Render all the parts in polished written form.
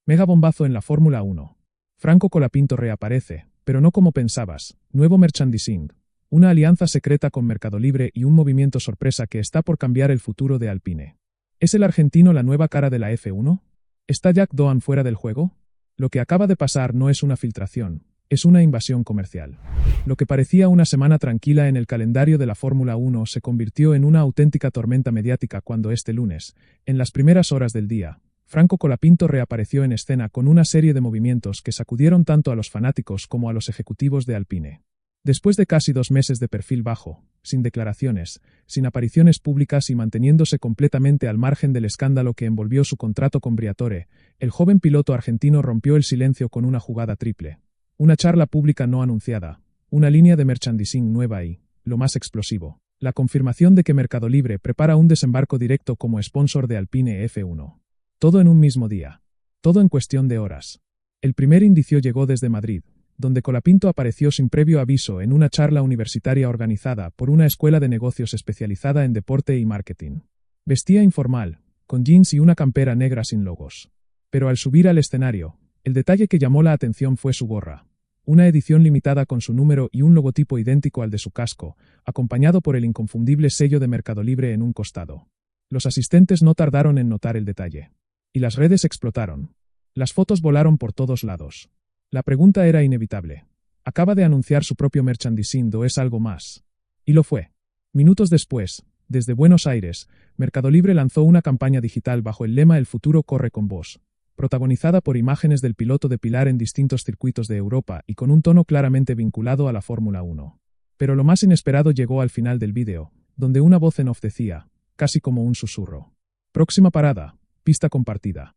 Mega bombazo en la Fórmula 1. Franco Colapinto reaparece, pero no como pensabas. Nuevo merchandising. Una alianza secreta con Mercado Libre y un movimiento sorpresa que está por cambiar el futuro de Alpine. ¿Es el argentino la nueva cara de la F1? ¿Está Jack Doohan fuera del juego? Lo que acaba de pasar no es una filtración, es una invasión comercial. Lo que parecía una semana tranquila en el calendario de la Fórmula 1 se convirtió en una auténtica tormenta mediática cuando este lunes, en las primeras horas del día, Franco Colapinto reapareció en escena con una serie de movimientos que sacudieron tanto a los fanáticos como a los ejecutivos de Alpine. Después de casi 2 meses de perfil bajo, sin declaraciones, sin apariciones públicas y manteniéndose completamente al margen del escándalo que envolvió su contrato con Briatore, el joven piloto argentino rompió el silencio con una jugada triple. Una charla pública no anunciada, una línea de merchandising nueva y, lo más explosivo, la confirmación de que Mercado Libre prepara un desembarco directo como sponsor de Alpine F1. Todo en un mismo día. Todo en cuestión de horas. El primer indicio llegó desde Madrid, donde Colapinto apareció sin previo aviso en una charla universitaria organizada por una escuela de negocios especializada en deporte y marketing. Vestía informal, con jeans y una campera negra sin logos. Pero al subir al escenario, el detalle que llamó la atención fue su gorra. Una edición limitada con su número y un logotipo idéntico al de su casco, acompañado por el inconfundible sello de Mercado Libre en un costado. Los asistentes no tardaron en notar el detalle. Y las redes explotaron. Las fotos volaron por todos lados. La pregunta era inevitable. ¿Acaba de anunciar su propio merchandising o es algo más? Y lo fue. Minutos después, desde Buenos Aires, Mercado Libre lanzó una campaña digital bajo el lema El futuro corre con vos, protagonizada por imágenes del piloto de Pilar en distintos circuitos de Europa y con un tono claramente vinculado a la Fórmula 1. Pero lo más inesperado llegó al final del vídeo, donde una voz en off decía, casi como un susurro: próxima parada, pista compartida.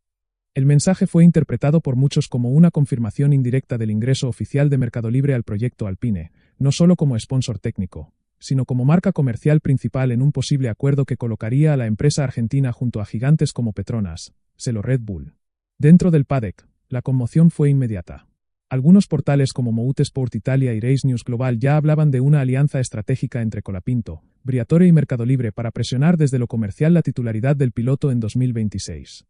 El mensaje fue interpretado por muchos como una confirmación indirecta del ingreso oficial de Mercado Libre al proyecto Alpine, no solo como sponsor técnico, sino como marca comercial principal en un posible acuerdo que colocaría a la empresa argentina junto a gigantes como Petronas, Selo Red Bull. Dentro del paddock, la conmoción fue inmediata. Algunos portales como Motorsport Italia y Race News Global ya hablaban de una alianza estratégica entre Colapinto, Briatore y Mercado Libre para presionar desde lo comercial la titularidad del piloto en 2026.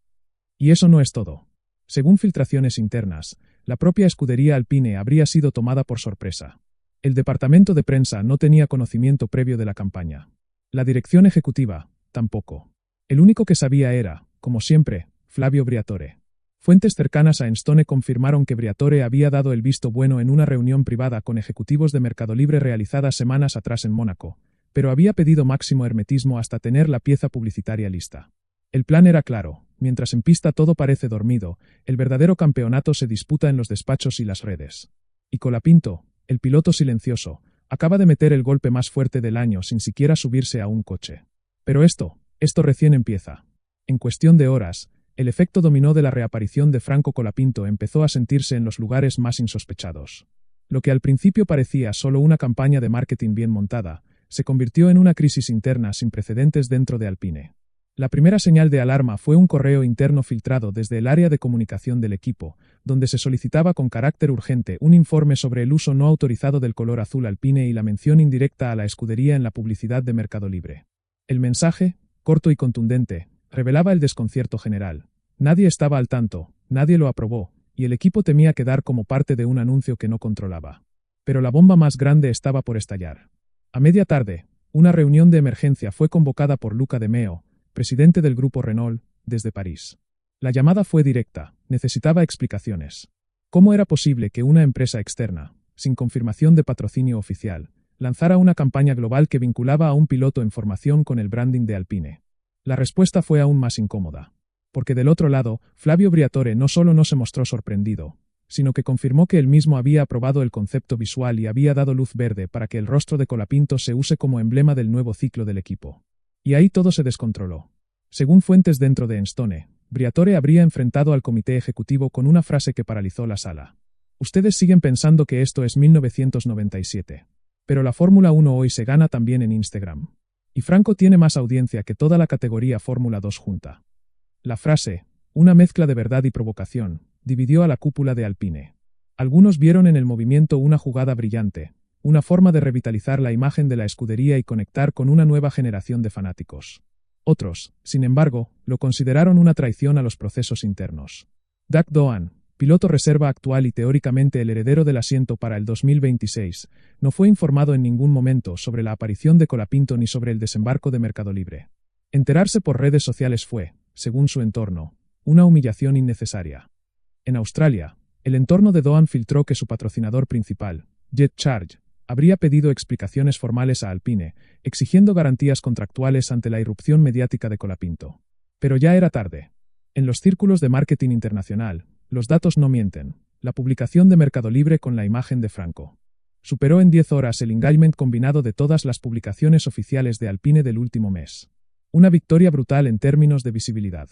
Y eso no es todo. Según filtraciones internas, la propia escudería Alpine habría sido tomada por sorpresa. El departamento de prensa no tenía conocimiento previo de la campaña. La dirección ejecutiva, tampoco. El único que sabía era, como siempre, Flavio Briatore. Fuentes cercanas a Enstone confirmaron que Briatore había dado el visto bueno en una reunión privada con ejecutivos de Mercado Libre realizada semanas atrás en Mónaco, pero había pedido máximo hermetismo hasta tener la pieza publicitaria lista. El plan era claro: mientras en pista todo parece dormido, el verdadero campeonato se disputa en los despachos y las redes. Y Colapinto, el piloto silencioso, acaba de meter el golpe más fuerte del año sin siquiera subirse a un coche. Pero esto recién empieza. En cuestión de horas, el efecto dominó de la reaparición de Franco Colapinto empezó a sentirse en los lugares más insospechados. Lo que al principio parecía solo una campaña de marketing bien montada, se convirtió en una crisis interna sin precedentes dentro de Alpine. La primera señal de alarma fue un correo interno filtrado desde el área de comunicación del equipo, donde se solicitaba con carácter urgente un informe sobre el uso no autorizado del color azul Alpine y la mención indirecta a la escudería en la publicidad de Mercado Libre. El mensaje, corto y contundente, revelaba el desconcierto general. Nadie estaba al tanto, nadie lo aprobó, y el equipo temía quedar como parte de un anuncio que no controlaba. Pero la bomba más grande estaba por estallar. A media tarde, una reunión de emergencia fue convocada por Luca De Meo, presidente del grupo Renault, desde París. La llamada fue directa, necesitaba explicaciones. ¿Cómo era posible que una empresa externa, sin confirmación de patrocinio oficial, lanzara una campaña global que vinculaba a un piloto en formación con el branding de Alpine? La respuesta fue aún más incómoda. Porque del otro lado, Flavio Briatore no solo no se mostró sorprendido, sino que confirmó que él mismo había aprobado el concepto visual y había dado luz verde para que el rostro de Colapinto se use como emblema del nuevo ciclo del equipo. Y ahí todo se descontroló. Según fuentes dentro de Enstone, Briatore habría enfrentado al comité ejecutivo con una frase que paralizó la sala. Ustedes siguen pensando que esto es 1997. Pero la Fórmula 1 hoy se gana también en Instagram. Y Franco tiene más audiencia que toda la categoría Fórmula 2 junta. La frase, una mezcla de verdad y provocación, dividió a la cúpula de Alpine. Algunos vieron en el movimiento una jugada brillante, una forma de revitalizar la imagen de la escudería y conectar con una nueva generación de fanáticos. Otros, sin embargo, lo consideraron una traición a los procesos internos. Jack Doan, piloto reserva actual y teóricamente el heredero del asiento para el 2026, no fue informado en ningún momento sobre la aparición de Colapinto ni sobre el desembarco de Mercado Libre. Enterarse por redes sociales fue, según su entorno, una humillación innecesaria. En Australia, el entorno de Doan filtró que su patrocinador principal, JetCharge, habría pedido explicaciones formales a Alpine, exigiendo garantías contractuales ante la irrupción mediática de Colapinto. Pero ya era tarde. En los círculos de marketing internacional, los datos no mienten. La publicación de Mercado Libre con la imagen de Franco superó en 10 horas el engagement combinado de todas las publicaciones oficiales de Alpine del último mes. Una victoria brutal en términos de visibilidad.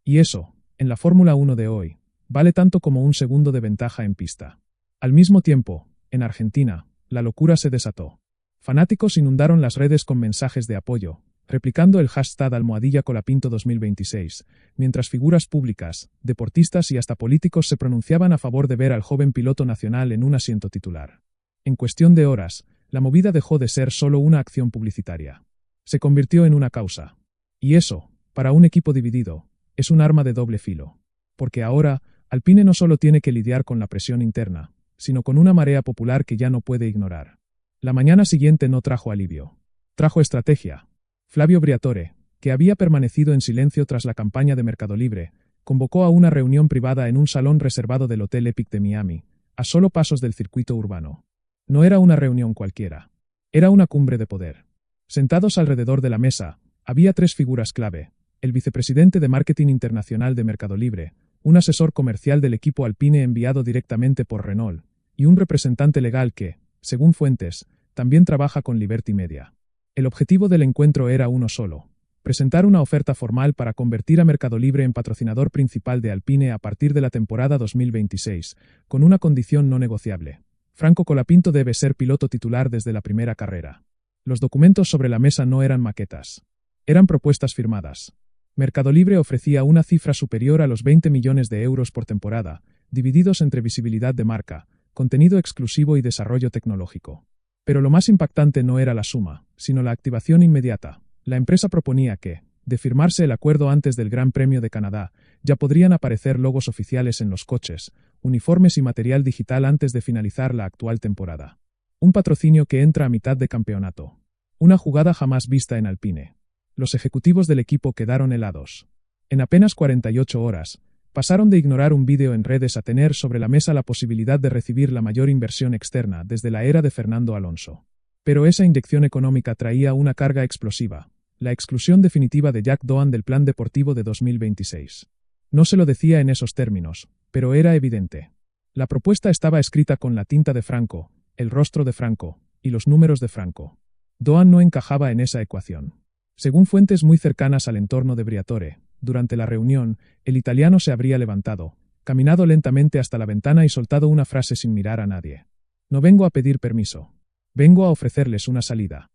Y eso, en la Fórmula 1 de hoy, vale tanto como un segundo de ventaja en pista. Al mismo tiempo, en Argentina, la locura se desató. Fanáticos inundaron las redes con mensajes de apoyo, replicando el hashtag #Colapinto 2026, mientras figuras públicas, deportistas y hasta políticos se pronunciaban a favor de ver al joven piloto nacional en un asiento titular. En cuestión de horas, la movida dejó de ser solo una acción publicitaria. Se convirtió en una causa. Y eso, para un equipo dividido, es un arma de doble filo. Porque ahora, Alpine no solo tiene que lidiar con la presión interna, sino con una marea popular que ya no puede ignorar. La mañana siguiente no trajo alivio. Trajo estrategia. Flavio Briatore, que había permanecido en silencio tras la campaña de Mercado Libre, convocó a una reunión privada en un salón reservado del Hotel Epic de Miami, a solo pasos del circuito urbano. No era una reunión cualquiera. Era una cumbre de poder. Sentados alrededor de la mesa, había 3 figuras clave: el vicepresidente de Marketing Internacional de Mercado Libre, un asesor comercial del equipo Alpine enviado directamente por Renault, y un representante legal que, según fuentes, también trabaja con Liberty Media. El objetivo del encuentro era uno solo: presentar una oferta formal para convertir a Mercado Libre en patrocinador principal de Alpine a partir de la temporada 2026, con una condición no negociable. Franco Colapinto debe ser piloto titular desde la primera carrera. Los documentos sobre la mesa no eran maquetas. Eran propuestas firmadas. Mercado Libre ofrecía una cifra superior a los 20 millones de euros por temporada, divididos entre visibilidad de marca, contenido exclusivo y desarrollo tecnológico. Pero lo más impactante no era la suma, sino la activación inmediata. La empresa proponía que, de firmarse el acuerdo antes del Gran Premio de Canadá, ya podrían aparecer logos oficiales en los coches, uniformes y material digital antes de finalizar la actual temporada. Un patrocinio que entra a mitad de campeonato. Una jugada jamás vista en Alpine. Los ejecutivos del equipo quedaron helados. En apenas 48 horas, pasaron de ignorar un vídeo en redes a tener sobre la mesa la posibilidad de recibir la mayor inversión externa desde la era de Fernando Alonso. Pero esa inyección económica traía una carga explosiva: la exclusión definitiva de Jack Doan del plan deportivo de 2026. No se lo decía en esos términos, pero era evidente. La propuesta estaba escrita con la tinta de Franco, el rostro de Franco, y los números de Franco. Doan no encajaba en esa ecuación. Según fuentes muy cercanas al entorno de Briatore, durante la reunión, el italiano se habría levantado, caminado lentamente hasta la ventana y soltado una frase sin mirar a nadie. No vengo a pedir permiso. Vengo a ofrecerles una salida.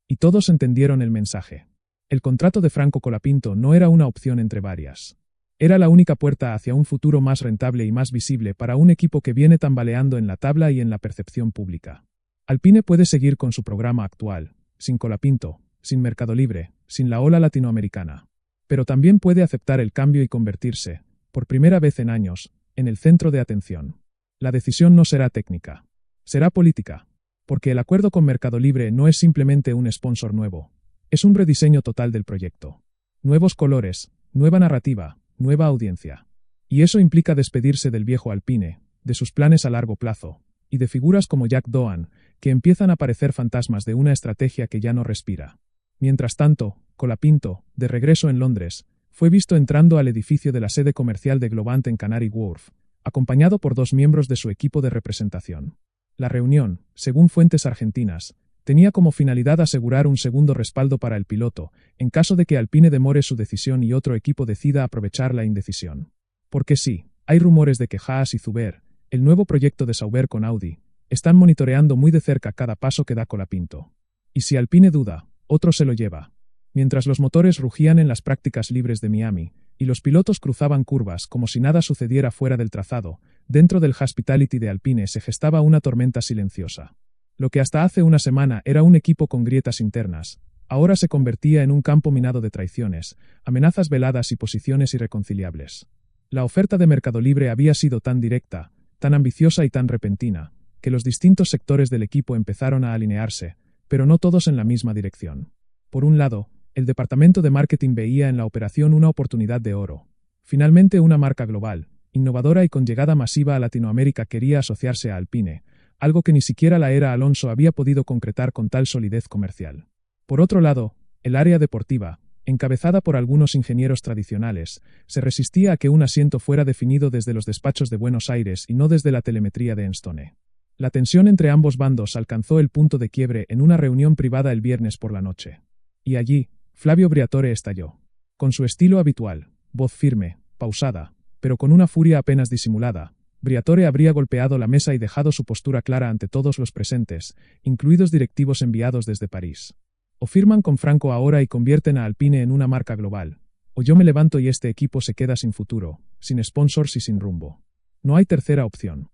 Y todos entendieron el mensaje. El contrato de Franco Colapinto no era una opción entre varias. Era la única puerta hacia un futuro más rentable y más visible para un equipo que viene tambaleando en la tabla y en la percepción pública. Alpine puede seguir con su programa actual, sin Colapinto, sin Mercado Libre, sin la ola latinoamericana. Pero también puede aceptar el cambio y convertirse, por primera vez en años, en el centro de atención. La decisión no será técnica. Será política. Porque el acuerdo con Mercado Libre no es simplemente un sponsor nuevo. Es un rediseño total del proyecto. Nuevos colores, nueva narrativa, nueva audiencia. Y eso implica despedirse del viejo Alpine, de sus planes a largo plazo, y de figuras como Jack Doan, que empiezan a parecer fantasmas de una estrategia que ya no respira. Mientras tanto, Colapinto, de regreso en Londres, fue visto entrando al edificio de la sede comercial de Globant en Canary Wharf, acompañado por 2 miembros de su equipo de representación. La reunión, según fuentes argentinas, tenía como finalidad asegurar un segundo respaldo para el piloto, en caso de que Alpine demore su decisión y otro equipo decida aprovechar la indecisión. Porque sí, hay rumores de que Haas y Zuber, el nuevo proyecto de Sauber con Audi, están monitoreando muy de cerca cada paso que da Colapinto. Y si Alpine duda, otro se lo lleva. Mientras los motores rugían en las prácticas libres de Miami, y los pilotos cruzaban curvas como si nada sucediera fuera del trazado, dentro del Hospitality de Alpine se gestaba una tormenta silenciosa. Lo que hasta hace una semana era un equipo con grietas internas, ahora se convertía en un campo minado de traiciones, amenazas veladas y posiciones irreconciliables. La oferta de Mercado Libre había sido tan directa, tan ambiciosa y tan repentina, que los distintos sectores del equipo empezaron a alinearse, pero no todos en la misma dirección. Por un lado, el departamento de marketing veía en la operación una oportunidad de oro. Finalmente, una marca global, innovadora y con llegada masiva a Latinoamérica quería asociarse a Alpine, algo que ni siquiera la era Alonso había podido concretar con tal solidez comercial. Por otro lado, el área deportiva, encabezada por algunos ingenieros tradicionales, se resistía a que un asiento fuera definido desde los despachos de Buenos Aires y no desde la telemetría de Enstone. La tensión entre ambos bandos alcanzó el punto de quiebre en una reunión privada el viernes por la noche. Y allí, Flavio Briatore estalló. Con su estilo habitual, voz firme, pausada, pero con una furia apenas disimulada, Briatore habría golpeado la mesa y dejado su postura clara ante todos los presentes, incluidos directivos enviados desde París. O firman con Franco ahora y convierten a Alpine en una marca global, o yo me levanto y este equipo se queda sin futuro, sin sponsors y sin rumbo. No hay tercera opción.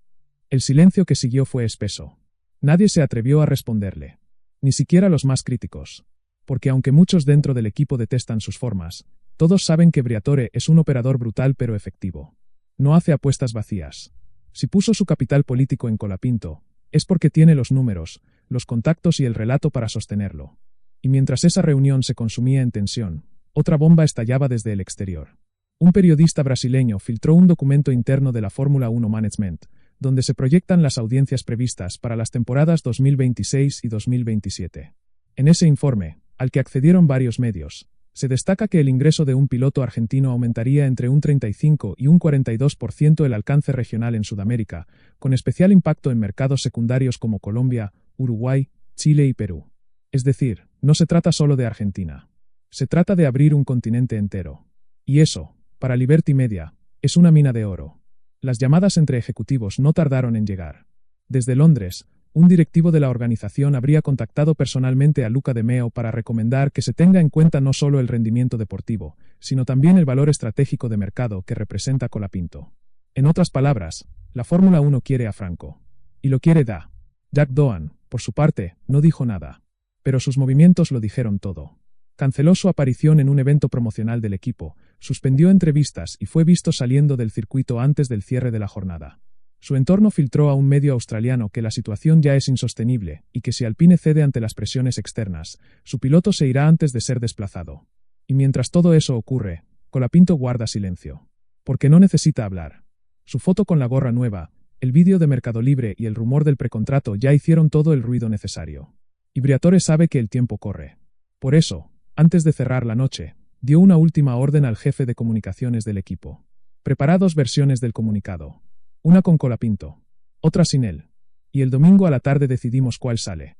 El silencio que siguió fue espeso. Nadie se atrevió a responderle. Ni siquiera los más críticos. Porque aunque muchos dentro del equipo detestan sus formas, todos saben que Briatore es un operador brutal pero efectivo. No hace apuestas vacías. Si puso su capital político en Colapinto, es porque tiene los números, los contactos y el relato para sostenerlo. Y mientras esa reunión se consumía en tensión, otra bomba estallaba desde el exterior. Un periodista brasileño filtró un documento interno de la Fórmula 1 Management, donde se proyectan las audiencias previstas para las temporadas 2026 y 2027. En ese informe, al que accedieron varios medios, se destaca que el ingreso de un piloto argentino aumentaría entre un 35 y un 42% el alcance regional en Sudamérica, con especial impacto en mercados secundarios como Colombia, Uruguay, Chile y Perú. Es decir, no se trata solo de Argentina. Se trata de abrir un continente entero. Y eso, para Liberty Media, es una mina de oro. Las llamadas entre ejecutivos no tardaron en llegar. Desde Londres, un directivo de la organización habría contactado personalmente a Luca de Meo para recomendar que se tenga en cuenta no solo el rendimiento deportivo, sino también el valor estratégico de mercado que representa Colapinto. En otras palabras, la Fórmula 1 quiere a Franco. Y lo quiere da. Jack Doan, por su parte, no dijo nada. Pero sus movimientos lo dijeron todo. Canceló su aparición en un evento promocional del equipo, suspendió entrevistas y fue visto saliendo del circuito antes del cierre de la jornada. Su entorno filtró a un medio australiano que la situación ya es insostenible y que si Alpine cede ante las presiones externas, su piloto se irá antes de ser desplazado. Y mientras todo eso ocurre, Colapinto guarda silencio. Porque no necesita hablar. Su foto con la gorra nueva, el vídeo de Mercado Libre y el rumor del precontrato ya hicieron todo el ruido necesario. Y Briatore sabe que el tiempo corre. Por eso, antes de cerrar la noche, dio una última orden al jefe de comunicaciones del equipo. Prepara 2 versiones del comunicado. Una con Colapinto, otra sin él. Y el domingo a la tarde decidimos cuál sale.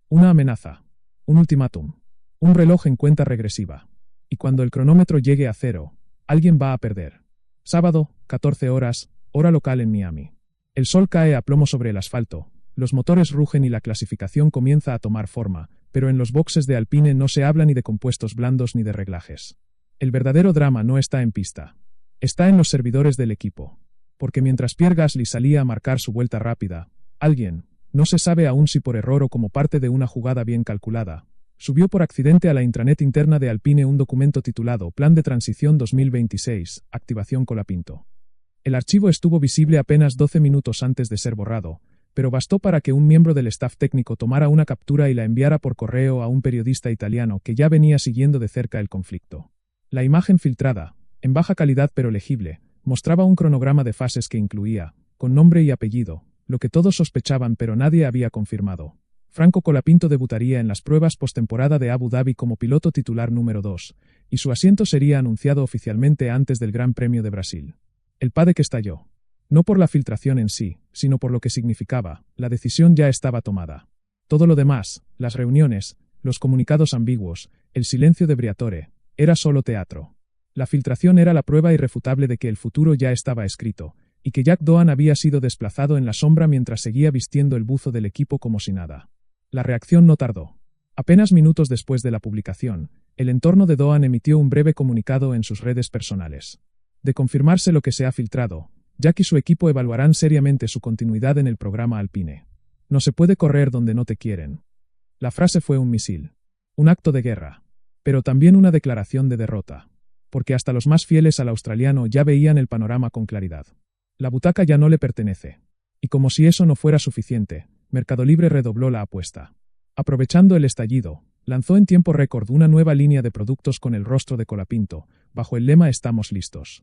Una amenaza. Un ultimátum. Un reloj en cuenta regresiva. Y cuando el cronómetro llegue a 0, alguien va a perder. Sábado, 14 horas, hora local en Miami. El sol cae a plomo sobre el asfalto. Los motores rugen y la clasificación comienza a tomar forma, pero en los boxes de Alpine no se habla ni de compuestos blandos ni de reglajes. El verdadero drama no está en pista. Está en los servidores del equipo. Porque mientras Pierre Gasly salía a marcar su vuelta rápida, alguien, no se sabe aún si por error o como parte de una jugada bien calculada, subió por accidente a la intranet interna de Alpine un documento titulado Plan de Transición 2026, Activación Colapinto. El archivo estuvo visible apenas 12 minutos antes de ser borrado, pero bastó para que un miembro del staff técnico tomara una captura y la enviara por correo a un periodista italiano que ya venía siguiendo de cerca el conflicto. La imagen filtrada, en baja calidad pero legible, mostraba un cronograma de fases que incluía, con nombre y apellido, lo que todos sospechaban pero nadie había confirmado. Franco Colapinto debutaría en las pruebas postemporada de Abu Dhabi como piloto titular número 2, y su asiento sería anunciado oficialmente antes del Gran Premio de Brasil. El paddock estalló. No por la filtración en sí, sino por lo que significaba, la decisión ya estaba tomada. Todo lo demás, las reuniones, los comunicados ambiguos, el silencio de Briatore, era solo teatro. La filtración era la prueba irrefutable de que el futuro ya estaba escrito, y que Jack Doan había sido desplazado en la sombra mientras seguía vistiendo el buzo del equipo como si nada. La reacción no tardó. Apenas minutos después de la publicación, el entorno de Doan emitió un breve comunicado en sus redes personales. De confirmarse lo que se ha filtrado, Jack y su equipo evaluarán seriamente su continuidad en el programa Alpine. No se puede correr donde no te quieren. La frase fue un misil. Un acto de guerra. Pero también una declaración de derrota. porque hasta los más fieles al australiano ya veían el panorama con claridad. La butaca ya no le pertenece. Y como si eso no fuera suficiente, Mercado Libre redobló la apuesta. Aprovechando el estallido, lanzó en tiempo récord una nueva línea de productos con el rostro de Colapinto, bajo el lema Estamos listos.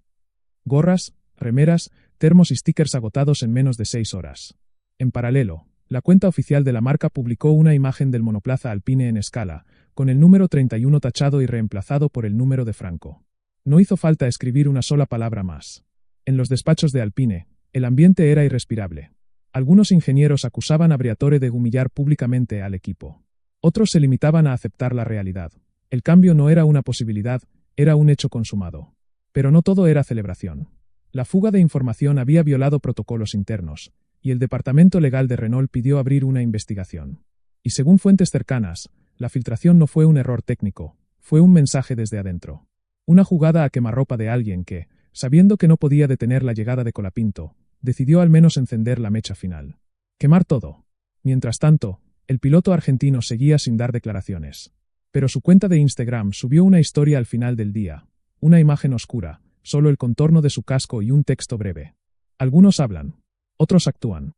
Gorras, remeras, termos y stickers agotados en menos de 6 horas. En paralelo, la cuenta oficial de la marca publicó una imagen del monoplaza Alpine en escala, con el número 31 tachado y reemplazado por el número de Franco. No hizo falta escribir una sola palabra más. En los despachos de Alpine, el ambiente era irrespirable. Algunos ingenieros acusaban a Briatore de humillar públicamente al equipo. Otros se limitaban a aceptar la realidad. El cambio no era una posibilidad, era un hecho consumado. Pero no todo era celebración. La fuga de información había violado protocolos internos, y el departamento legal de Renault pidió abrir una investigación. Y según fuentes cercanas, la filtración no fue un error técnico, fue un mensaje desde adentro. Una jugada a quemarropa de alguien que, sabiendo que no podía detener la llegada de Colapinto, decidió al menos encender la mecha final. Quemar todo. Mientras tanto, el piloto argentino seguía sin dar declaraciones. Pero su cuenta de Instagram subió una historia al final del día, una imagen oscura, solo el contorno de su casco y un texto breve. Algunos hablan, otros actúan.